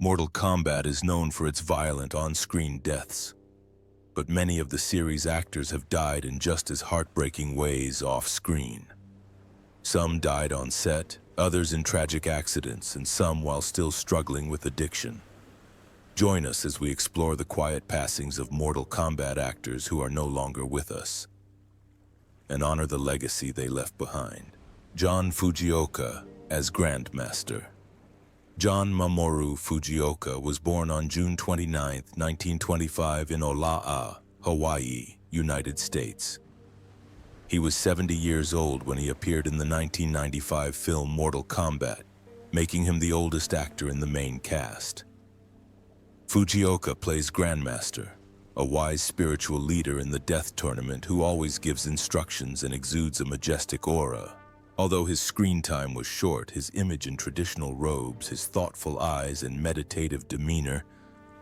Mortal Kombat is known for its violent on-screen deaths, but many of the series' actors have died in just as heartbreaking ways off-screen. Some died on set, others in tragic accidents, and some while still struggling with addiction. Join us as we explore the quiet passings of Mortal Kombat actors who are no longer with us, and honor the legacy they left behind. John Fujioka as Grandmaster. John Mamoru Fujioka was born on June 29, 1925 in Oahu, Hawaii, United States. He was 70 years old when he appeared in the 1995 film Mortal Kombat, making him the oldest actor in the main cast. Fujioka plays Grandmaster, a wise spiritual leader in the death tournament who always gives instructions and exudes a majestic aura. Although his screen time was short, his image in traditional robes, his thoughtful eyes, and meditative demeanor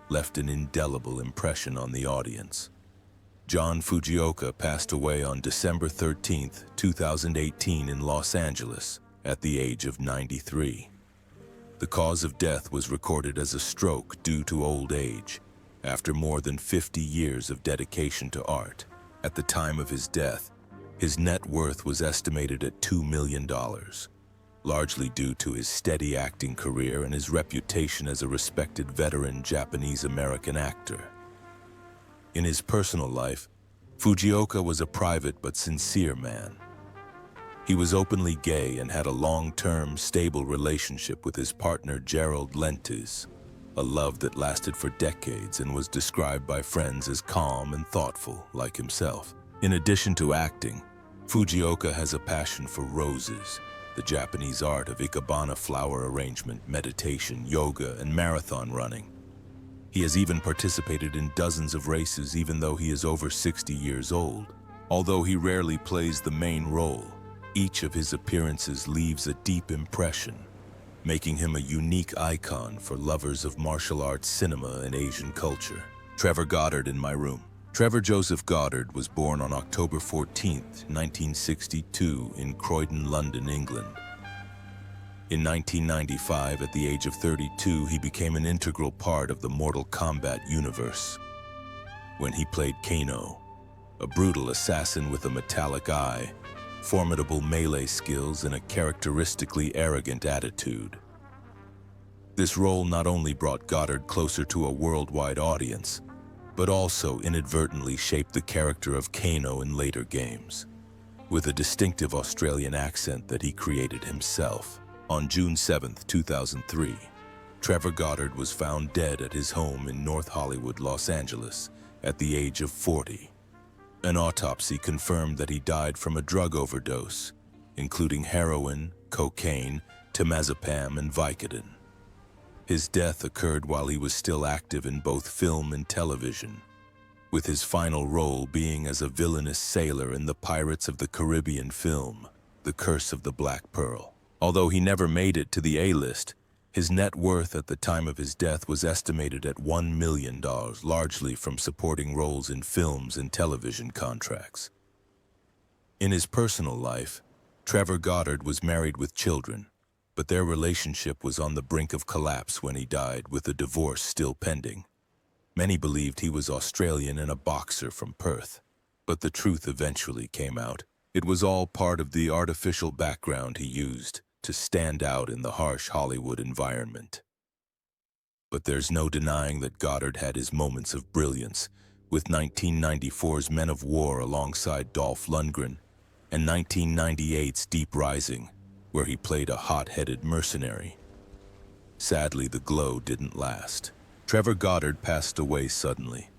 left an indelible impression on the audience. John Fujioka passed away on December 13, 2018 in Los Angeles at the age of 93. The cause of death was recorded as a stroke due to old age, after more than 50 years of dedication to art. At the time of his death, his net worth was estimated at $2 million, largely due to his steady acting career and his reputation as a respected veteran Japanese-American actor. In his personal life, Fujioka was a private but sincere man. He was openly gay and had a long-term, stable relationship with his partner Gerald Lentes, a love that lasted for decades and was described by friends as calm and thoughtful, like himself. In addition to acting, Fujioka has a passion for roses, the Japanese art of ikebana flower arrangement, meditation, yoga, and marathon running. He has even participated in dozens of races even though he is over 60 years old. Although he rarely plays the main role, each of his appearances leaves a deep impression, making him a unique icon for lovers of martial arts, cinema, and Asian culture. Trevor Goddard in my room. Trevor Joseph Goddard was born on October 14, 1962 in Croydon, London, England. In 1995, at the age of 32, he became an integral part of the Mortal Kombat universe, when he played Kano, a brutal assassin with a metallic eye, formidable melee skills, and a characteristically arrogant attitude. This role not only brought Goddard closer to a worldwide audience, but also inadvertently shaped the character of Kano in later games, with a distinctive Australian accent that he created himself. On June 7, 2003, Trevor Goddard was found dead at his home in North Hollywood, Los Angeles, at the age of 40. An autopsy confirmed that he died from a drug overdose, including heroin, cocaine, temazepam, and Vicodin. His death occurred while he was still active in both film and television, with his final role being as a villainous sailor in the Pirates of the Caribbean film, The Curse of the Black Pearl. Although he never made it to the A-list, his net worth at the time of his death was estimated at $1 million, largely from supporting roles in films and television contracts. In his personal life, Trevor Goddard was married with children, but their relationship was on the brink of collapse when he died, with a divorce still pending. Many believed he was Australian and a boxer from Perth, but the truth eventually came out. It was all part of the artificial background he used to stand out in the harsh Hollywood environment. But there's no denying that Goddard had his moments of brilliance, with 1994's Men of War alongside Dolph Lundgren, and 1998's Deep Rising, where he played a hot-headed mercenary. Sadly, the glow didn't last. Trevor Goddard passed away suddenly,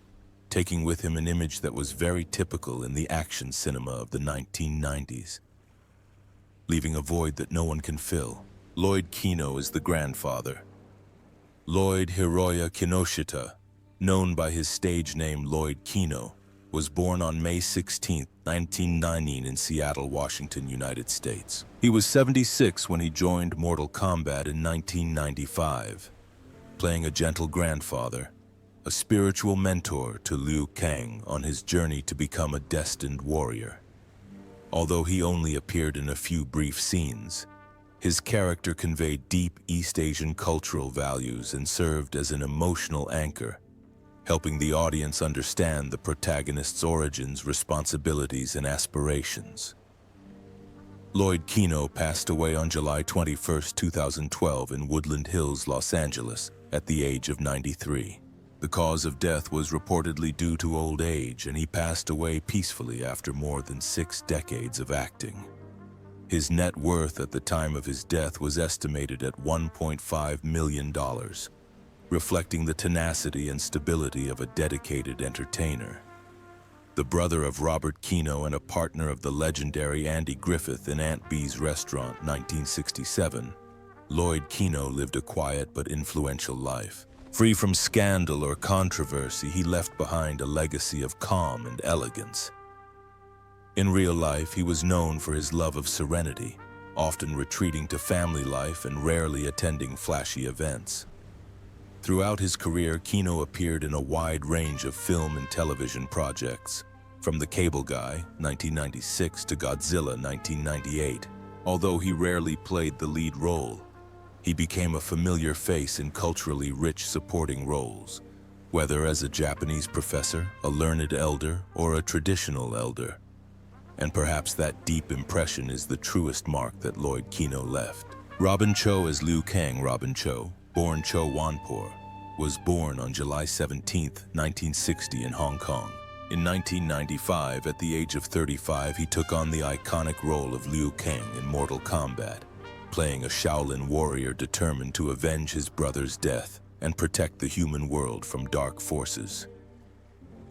taking with him an image that was very typical in the action cinema of the 1990s, leaving a void that no one can fill. Lloyd Kino is the grandfather. Lloyd Hiroya Kinoshita, known by his stage name Lloyd Kino, was born on May 16, 1990 in Seattle, Washington, United States. He was 76 when he joined Mortal Kombat in 1995, playing a gentle grandfather, a spiritual mentor to Liu Kang on his journey to become a destined warrior. Although he only appeared in a few brief scenes, His character conveyed deep East Asian cultural values and served as an emotional anchor, helping the audience understand the protagonist's origins, responsibilities, and aspirations. Lloyd Kino passed away on July 21, 2012 in Woodland Hills, Los Angeles, at the age of 93. The cause of death was reportedly due to old age, and he passed away peacefully after more than 6 decades of acting. His net worth at the time of his death was estimated at $1.5 million, reflecting the tenacity and stability of a dedicated entertainer. The brother of Robert Kino and a partner of the legendary Andy Griffith in Aunt Bee's Restaurant, 1967, Lloyd Kino lived a quiet but influential life. Free from scandal or controversy, he left behind a legacy of calm and elegance. In real life, he was known for his love of serenity, often retreating to family life and rarely attending flashy events. Throughout his career, Kino appeared in a wide range of film and television projects, from The Cable Guy, 1996, to Godzilla, 1998. Although he rarely played the lead role, he became a familiar face in culturally rich supporting roles, whether as a Japanese professor, a learned elder, or a traditional elder. And perhaps that deep impression is the truest mark that Lloyd Kino left. Robin Cho as Liu Kang. Robin Cho, born Cho Wanpor, was born on July 17, 1960 in Hong Kong. In 1995, at the age of 35, he took on the iconic role of Liu Kang in Mortal Kombat, playing a Shaolin warrior determined to avenge his brother's death and protect the human world from dark forces.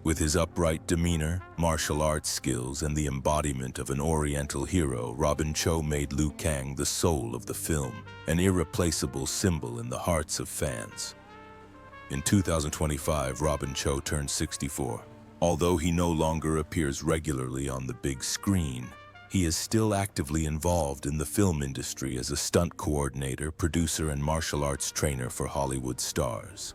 With his upright demeanor, martial arts skills, and the embodiment of an Oriental hero, Robin Cho made Liu Kang the soul of the film, an irreplaceable symbol in the hearts of fans. In 2025, Robin Cho turned 64. Although he no longer appears regularly on the big screen, he is still actively involved in the film industry as a stunt coordinator, producer, and martial arts trainer for Hollywood stars.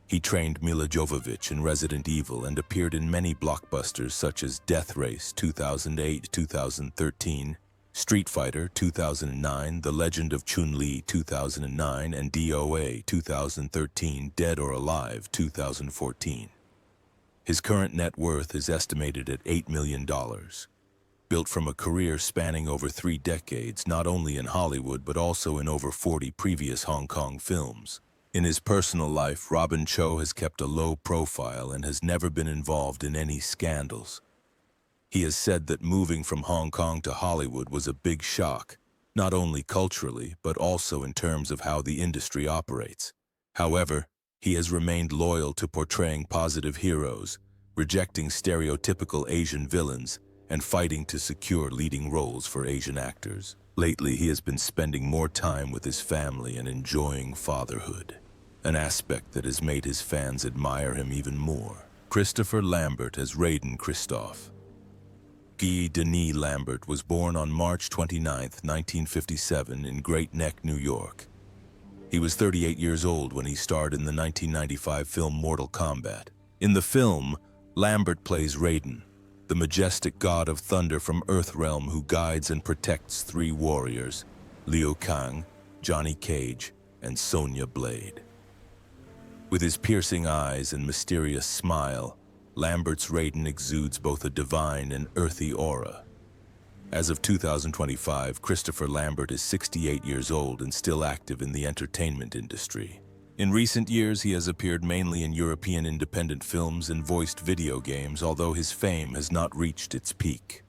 He trained Mila Jovovich in Resident Evil and appeared in many blockbusters such as Death Race 2008-2013, Street Fighter 2009, The Legend of Chun-Li 2009, and DOA 2013, Dead or Alive 2014. His current net worth is estimated at $8 million. Built from a career spanning over 3 decades, not only in Hollywood but also in over 40 previous Hong Kong films. In his personal life, Robin Cho has kept a low profile and has never been involved in any scandals. He has said that moving from Hong Kong to Hollywood was a big shock, not only culturally, but also in terms of how the industry operates. However, he has remained loyal to portraying positive heroes, rejecting stereotypical Asian villains, and fighting to secure leading roles for Asian actors. Lately, he has been spending more time with his family and enjoying fatherhood, an aspect that has made his fans admire him even more. Christopher Lambert as Raiden Christophe. Guy Denis Lambert was born on March 29, 1957 in Great Neck, New York. He was 38 years old when he starred in the 1995 film Mortal Kombat. In the film, Lambert plays Raiden, the majestic god of thunder from Earthrealm who guides and protects 3 warriors, Liu Kang, Johnny Cage, and Sonya Blade. With his piercing eyes and mysterious smile, Lambert's Raiden exudes both a divine and earthy aura. As of 2025, Christopher Lambert is 68 years old and still active in the entertainment industry. In recent years, he has appeared mainly in European independent films and voiced video games, although his fame has not reached its peak.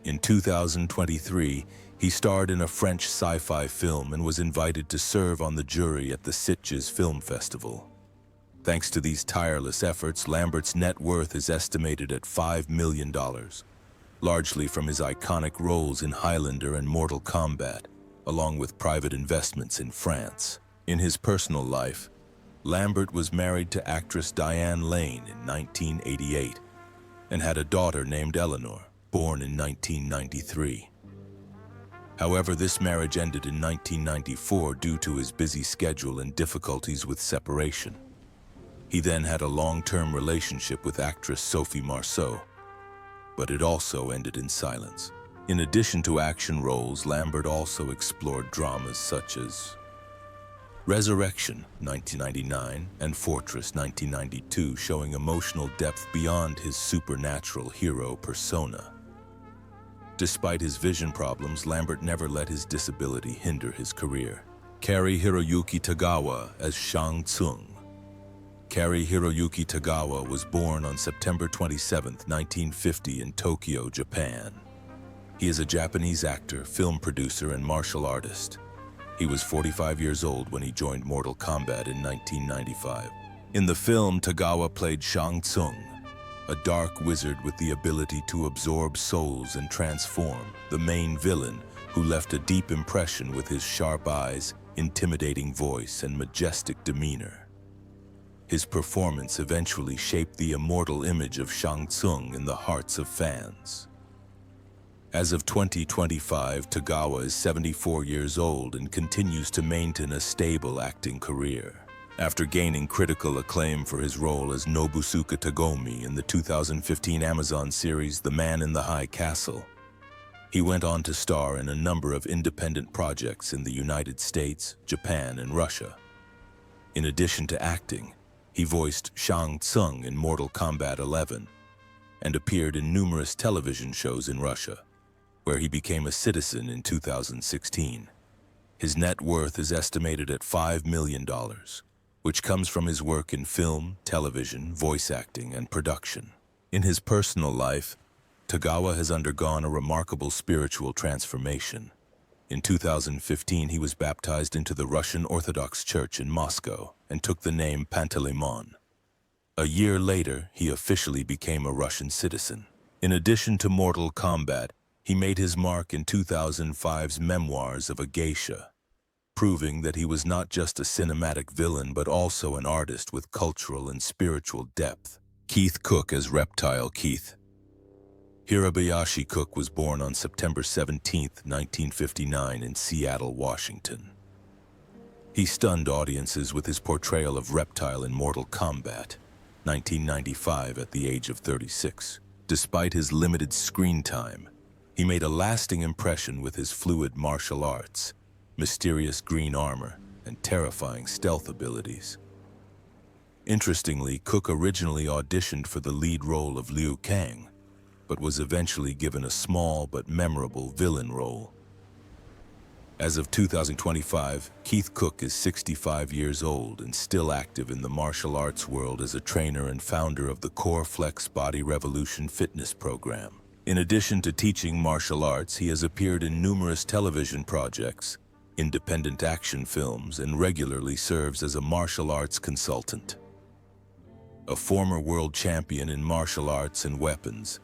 In 2023, he starred in a French sci-fi film and was invited to serve on the jury at the Sitges Film Festival. Thanks to these tireless efforts, Lambert's net worth is estimated at $5 million, largely from his iconic roles in Highlander and Mortal Kombat, along with private investments in France. In his personal life, Lambert was married to actress Diane Lane in 1988 and had a daughter named Eleanor, born in 1993. However, this marriage ended in 1994 due to his busy schedule and difficulties with separation. He then had a long-term relationship with actress Sophie Marceau, but it also ended in silence. In addition to action roles, Lambert also explored dramas such as Resurrection, 1999, and Fortress, 1992, showing emotional depth beyond his supernatural hero persona. Despite his vision problems, Lambert never let his disability hinder his career. Kari Hiroyuki Tagawa as Shang Tsung. Kari Hiroyuki Tagawa was born on September 27, 1950 in Tokyo, Japan. He is a Japanese actor, film producer, and martial artist. He was 45 years old when he joined Mortal Kombat in 1995. In the film, Tagawa played Shang Tsung, a dark wizard with the ability to absorb souls and transform, the main villain who left a deep impression with his sharp eyes, intimidating voice, and majestic demeanor. His performance eventually shaped the immortal image of Shang Tsung in the hearts of fans. As of 2025, Tagawa is 74 years old and continues to maintain a stable acting career. After gaining critical acclaim for his role as Nobusuke Tagomi in the 2015 Amazon series The Man in the High Castle, he went on to star in a number of independent projects in the United States, Japan, and Russia. In addition to acting, he voiced Shang Tsung in Mortal Kombat 11 and appeared in numerous television shows in Russia, where he became a citizen in 2016. His net worth is estimated at $5 million, which comes from his work in film, television, voice acting, and production. In his personal life, Tagawa has undergone a remarkable spiritual transformation. In 2015, he was baptized into the Russian Orthodox Church in Moscow and took the name Panteleimon. A year later, he officially became a Russian citizen. In addition to Mortal Kombat, he made his mark in 2005's Memoirs of a Geisha, proving that he was not just a cinematic villain but also an artist with cultural and spiritual depth. Keith Cook as Reptile Keith. Hirabayashi Cook was born on September 17, 1959 in Seattle, Washington. He stunned audiences with his portrayal of Reptile in Mortal Kombat, 1995 at the age of 36. Despite his limited screen time, he made a lasting impression with his fluid martial arts, mysterious green armor, and terrifying stealth abilities. Interestingly, Cook originally auditioned for the lead role of Liu Kang, but was eventually given a small but memorable villain role. As of 2025, Keith Cook is 65 years old and still active in the martial arts world as a trainer and founder of the Core Flex Body Revolution fitness program. In addition to teaching martial arts, he has appeared in numerous television projects, independent action films, and regularly serves as a martial arts consultant. A former world champion in martial arts and weapons,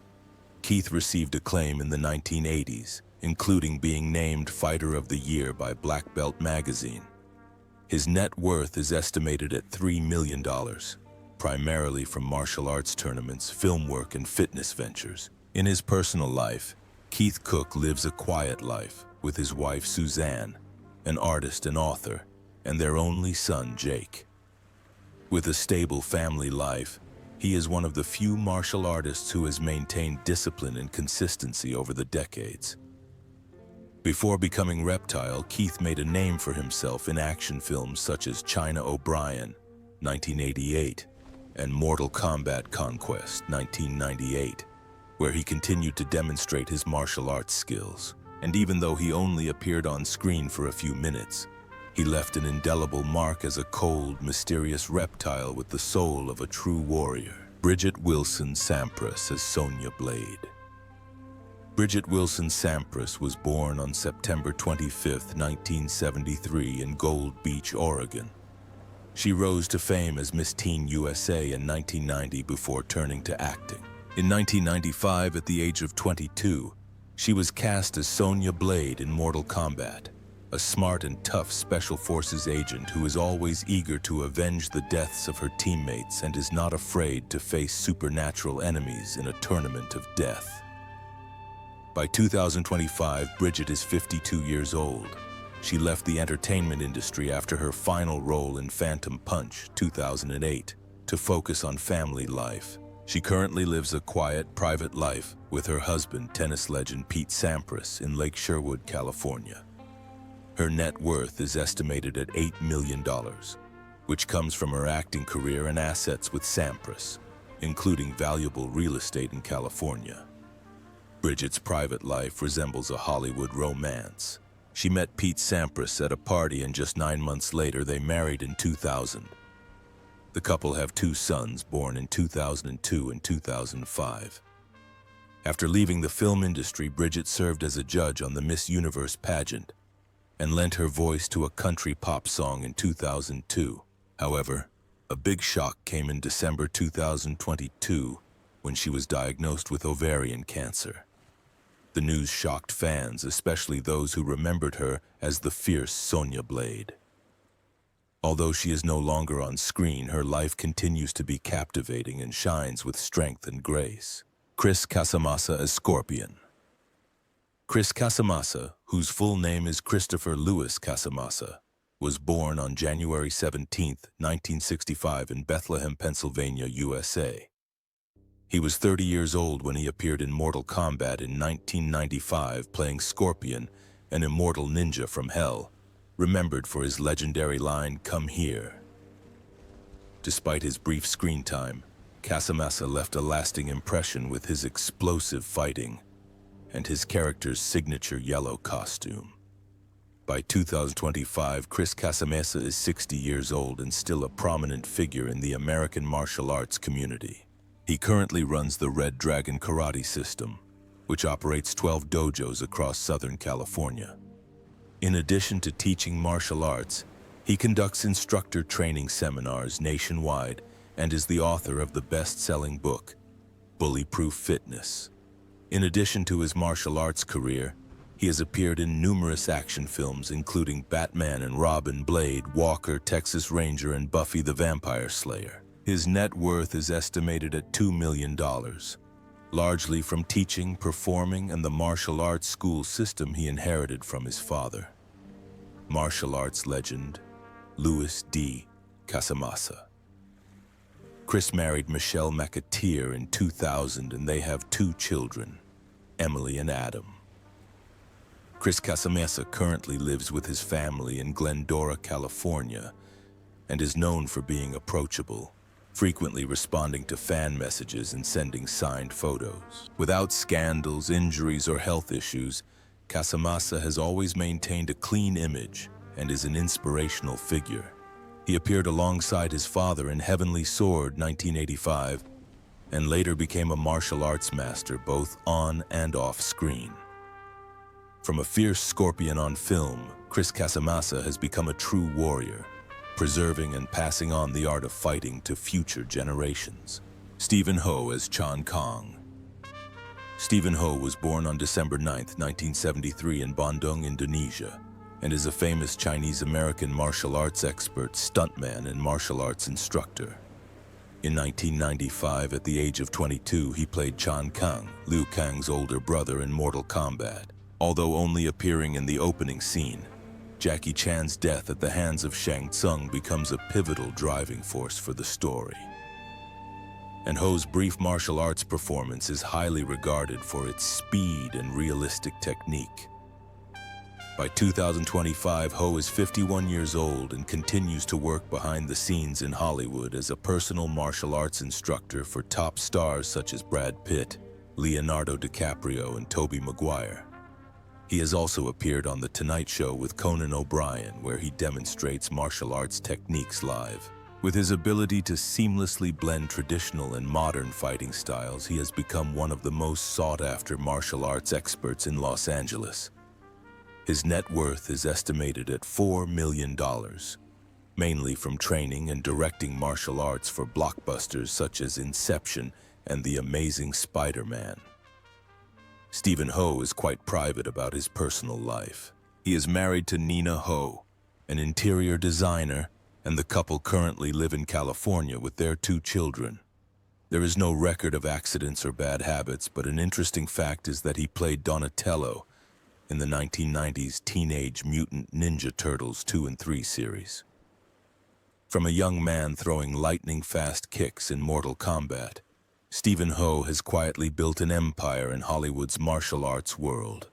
Keith received acclaim in the 1980s, including being named Fighter of the Year by Black Belt magazine. His net worth is estimated at $3 million, primarily from martial arts tournaments, film work, and fitness ventures. In his personal life, Keith Cook lives a quiet life with his wife Suzanne, an artist and author, and their only son Jake. With a stable family life, he is one of the few martial artists who has maintained discipline and consistency over the decades. Before becoming Reptile, Keith made a name for himself in action films such as China O'Brien, 1988, and Mortal Kombat Conquest, 1998, where he continued to demonstrate his martial arts skills. And even though he only appeared on screen for a few minutes, he left an indelible mark as a cold, mysterious reptile with the soul of a true warrior. Bridget Wilson Sampras as Sonya Blade. Bridget Wilson Sampras was born on September 25, 1973 in Gold Beach, Oregon. She rose to fame as Miss Teen USA in 1990 before turning to acting. In 1995, at the age of 22, she was cast as Sonya Blade in Mortal Kombat, a smart and tough Special Forces agent who is always eager to avenge the deaths of her teammates and is not afraid to face supernatural enemies in a tournament of death. By 2025, Bridget is 52 years old. She left the entertainment industry after her final role in Phantom Punch, 2008, to focus on family life. She currently lives a quiet, private life with her husband, tennis legend Pete Sampras, in Lake Sherwood, California. Her net worth is estimated at $8 million, which comes from her acting career and assets with Sampras, including valuable real estate in California. Bridget's private life resembles a Hollywood romance. She met Pete Sampras at a party, and just 9 months later they married in 2000. The couple have 2 sons born in 2002 and 2005. After leaving the film industry, Bridget served as a judge on the Miss Universe pageant and lent her voice to a country pop song in 2002. However, a big shock came in December 2022 when she was diagnosed with ovarian cancer. The news shocked fans, especially those who remembered her as the fierce Sonya Blade. Although she is no longer on screen, her life continues to be captivating and shines with strength and grace. Chris Casamassa as Scorpion. Chris Casamassa, whose full name is Christopher Louis Casamassa, was born on January 17, 1965 in Bethlehem, Pennsylvania, USA. He was 30 years old when he appeared in Mortal Kombat in 1995, playing Scorpion, an immortal ninja from Hell, remembered for his legendary line, "Come here." Despite his brief screen time, Casamassa left a lasting impression with his explosive fighting and his character's signature yellow costume. By 2025, Chris Casamassa is 60 years old and still a prominent figure in the American martial arts community. He currently runs the Red Dragon Karate System, which operates 12 dojos across Southern California. In addition to teaching martial arts, he conducts instructor training seminars nationwide and is the author of the best-selling book, Bully-Proof Fitness. In addition to his martial arts career, he has appeared in numerous action films including Batman and Robin, Blade, Walker, Texas Ranger, and Buffy the Vampire Slayer. His net worth is estimated at $2 million, largely from teaching, performing, and the martial arts school system he inherited from his father. Martial arts legend Louis D. Casamassa. Chris married Michelle McAteer in 2000 and they have 2 children, Emily and Adam. Chris Casamassa currently lives with his family in Glendora, California, and is known for being approachable, frequently responding to fan messages and sending signed photos. Without scandals, injuries, or health issues, Casamassa has always maintained a clean image and is an inspirational figure. He appeared alongside his father in Heavenly Sword 1985 and later became a martial arts master both on and off screen. From a fierce scorpion on film, Chris Casamassa has become a true warrior, preserving and passing on the art of fighting to future generations. Stephen Ho as Chan Kong. Stephen Ho was born on December 9, 1973 in Bandung, Indonesia, and is a famous Chinese-American martial arts expert, stuntman, and martial arts instructor. In 1995, at the age of 22, he played Chan Kang, Liu Kang's older brother, in Mortal Kombat. Although only appearing in the opening scene, Jackie Chan's death at the hands of Shang Tsung becomes a pivotal driving force for the story. And Ho's brief martial arts performance is highly regarded for its speed and realistic technique. By 2025, Ho is 51 years old and continues to work behind the scenes in Hollywood as a personal martial arts instructor for top stars such as Brad Pitt, Leonardo DiCaprio, and Tobey Maguire. He has also appeared on The Tonight Show with Conan O'Brien, where he demonstrates martial arts techniques live. With his ability to seamlessly blend traditional and modern fighting styles, he has become one of the most sought-after martial arts experts in Los Angeles. His net worth is estimated at $4 million, mainly from training and directing martial arts for blockbusters such as Inception and The Amazing Spider-Man. Stephen Ho is quite private about his personal life. He is married to Nina Ho, an interior designer, and the couple currently live in California with their 2 children. There is no record of accidents or bad habits, but an interesting fact is that he played Donatello in the 1990s Teenage Mutant Ninja Turtles 2 and 3 series. From a young man throwing lightning-fast kicks in Mortal Kombat, Stephen Ho has quietly built an empire in Hollywood's martial arts world,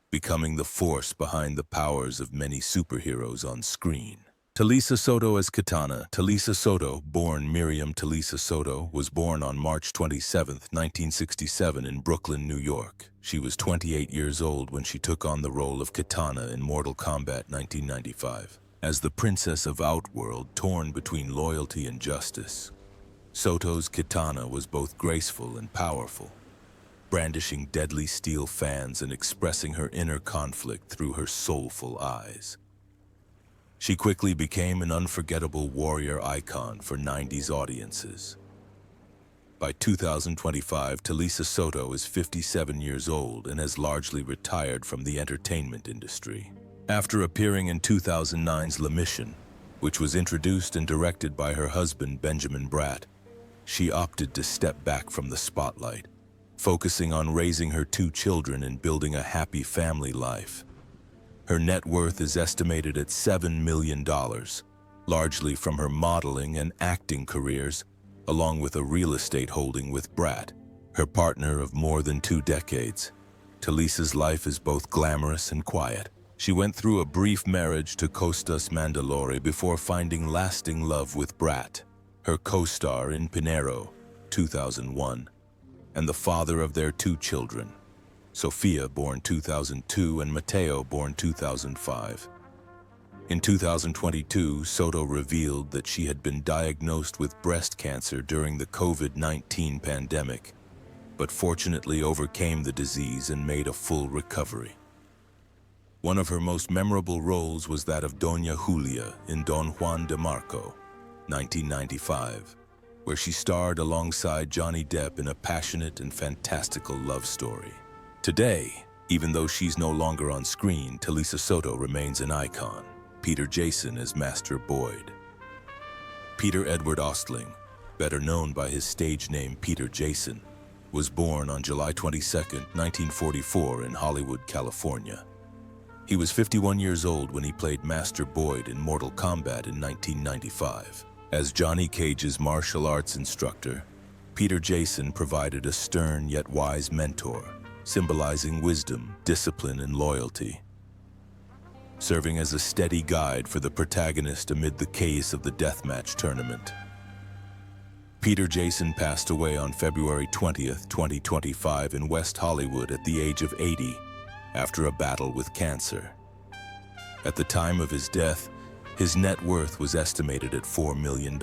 becoming the force behind the powers of many superheroes on screen. Talisa Soto as Katana. Talisa Soto, born Miriam Talisa Soto, was born on March 27, 1967 in Brooklyn, New York. She was 28 years old when she took on the role of Katana in Mortal Kombat 1995. As the princess of Outworld, torn between loyalty and justice, Soto's katana was both graceful and powerful, brandishing deadly steel fans and expressing her inner conflict through her soulful eyes. She quickly became an unforgettable warrior icon for 90s audiences. By 2025, Talisa Soto is 57 years old and has largely retired from the entertainment industry. After appearing in 2009's La Mission, which was introduced and directed by her husband Benjamin Bratt, she opted to step back from the spotlight, focusing on raising her 2 children and building a happy family life. Her net worth is estimated at $7 million, largely from her modeling and acting careers, along with a real estate holding with Bratt, her partner of more than 2 decades. Talisa's life is both glamorous and quiet. She went through a brief marriage to Costas Mandalori before finding lasting love with Bratt, her co-star in Pinero, 2001, and the father of their 2 children, Sofia, born 2002, and Mateo, born 2005. In 2022, Soto revealed that she had been diagnosed with breast cancer during the COVID-19 pandemic, but fortunately overcame the disease and made a full recovery. One of her most memorable roles was that of Doña Julia in Don Juan de Marco, 1995, where she starred alongside Johnny Depp in a passionate and fantastical love story. Today, even though she's no longer on screen, Talisa Soto remains an icon. Peter Jason as Master Boyd. Peter Edward Ostling, better known by his stage name Peter Jason, was born on July 22, 1944 in Hollywood, California. He was 51 years old when he played Master Boyd in Mortal Kombat in 1995. As Johnny Cage's martial arts instructor, Peter Jason provided a stern yet wise mentor, symbolizing wisdom, discipline, and loyalty, serving as a steady guide for the protagonist amid the chaos of the deathmatch tournament. Peter Jason passed away on February 20, 2025 in West Hollywood at the age of 80 after a battle with cancer. At the time of his death, his net worth was estimated at $4 million,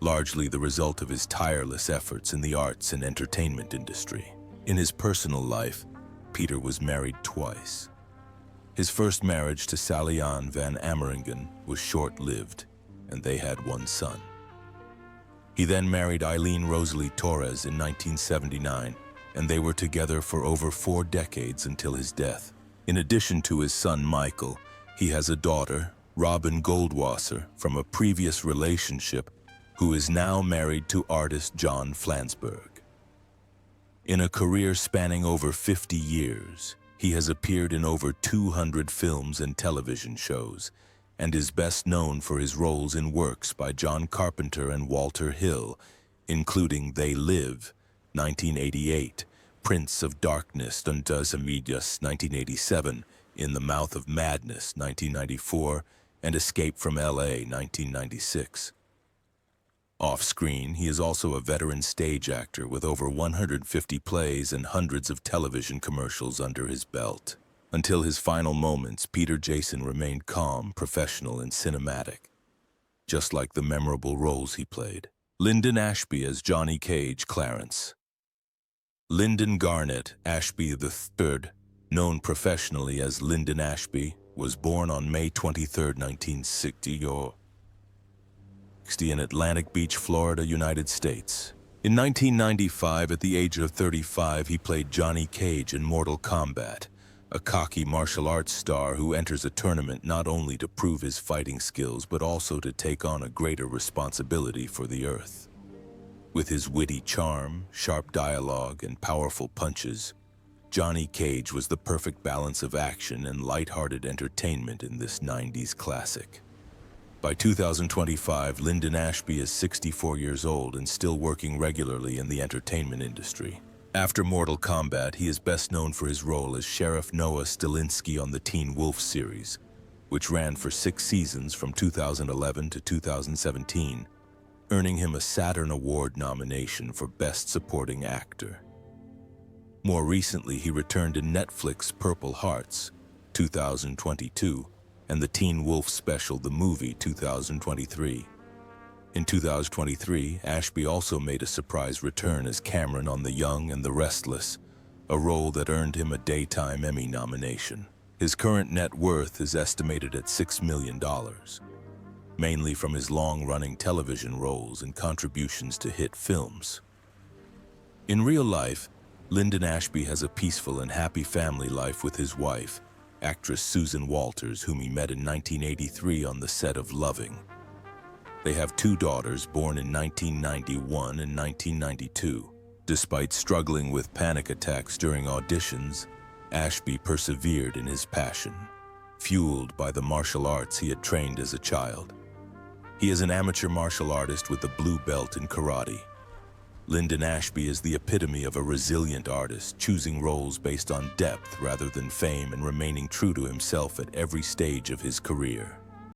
largely the result of his tireless efforts in the arts and entertainment industry. In his personal life, Peter was married twice. His first marriage to Sally Ann van Ameringen was short-lived, and they had 1 son. He then married Eileen Rosalie Torres in 1979, and they were together for over 4 decades until his death. In addition to his son Michael, he has a daughter, Robin Goldwasser, from a previous relationship, who is now married to artist John Flansburgh. In a career spanning over 50 years, he has appeared in over 200 films and television shows, and is best known for his roles in works by John Carpenter and Walter Hill, including They Live, 1988, Prince of Darkness und das Medias, 1987, In the Mouth of Madness, 1994, and Escape from L.A., 1996. Off-screen, he is also a veteran stage actor with over 150 plays and hundreds of television commercials under his belt. Until his final moments, Peter Jason remained calm, professional, and cinematic, just like the memorable roles he played. Lyndon Ashby as Johnny Cage, Clarence. Lyndon Garnett Ashby III, known professionally as Lyndon Ashby, was born on May 23, 1960 in Atlantic Beach, Florida, United States. In 1995, at the age of 35, he played Johnny Cage in Mortal Kombat, a cocky martial arts star who enters a tournament not only to prove his fighting skills but also to take on a greater responsibility for the Earth. With his witty charm, sharp dialogue, and powerful punches, Johnny Cage was the perfect balance of action and lighthearted entertainment in this 90s classic. By 2025, Lyndon Ashby is 64 years old and still working regularly in the entertainment industry. After Mortal Kombat, he is best known for his role as Sheriff Noah Stilinski on the Teen Wolf series, which ran for 6 seasons from 2011 to 2017, earning him a Saturn Award nomination for Best Supporting Actor. More recently, he returned in Netflix Purple Hearts, 2022, and the Teen Wolf special The Movie 2023. In 2023, Ashby also made a surprise return as Cameron on The Young and the Restless, a role that earned him a Daytime Emmy nomination. His current net worth is estimated at $6 million, mainly from his long-running television roles and contributions to hit films. In real life, Lyndon Ashby has a peaceful and happy family life with his wife, actress Susan Walters, whom he met in 1983 on the set of Loving. They have 2 daughters born in 1991 and 1992. Despite struggling with panic attacks during auditions, Ashby persevered in his passion, fueled by the martial arts he had trained as a child. He is an amateur martial artist with a blue belt in karate. Lyndon Ashby is the epitome of a resilient artist, choosing roles based on depth rather than fame and remaining true to himself at every stage of his career.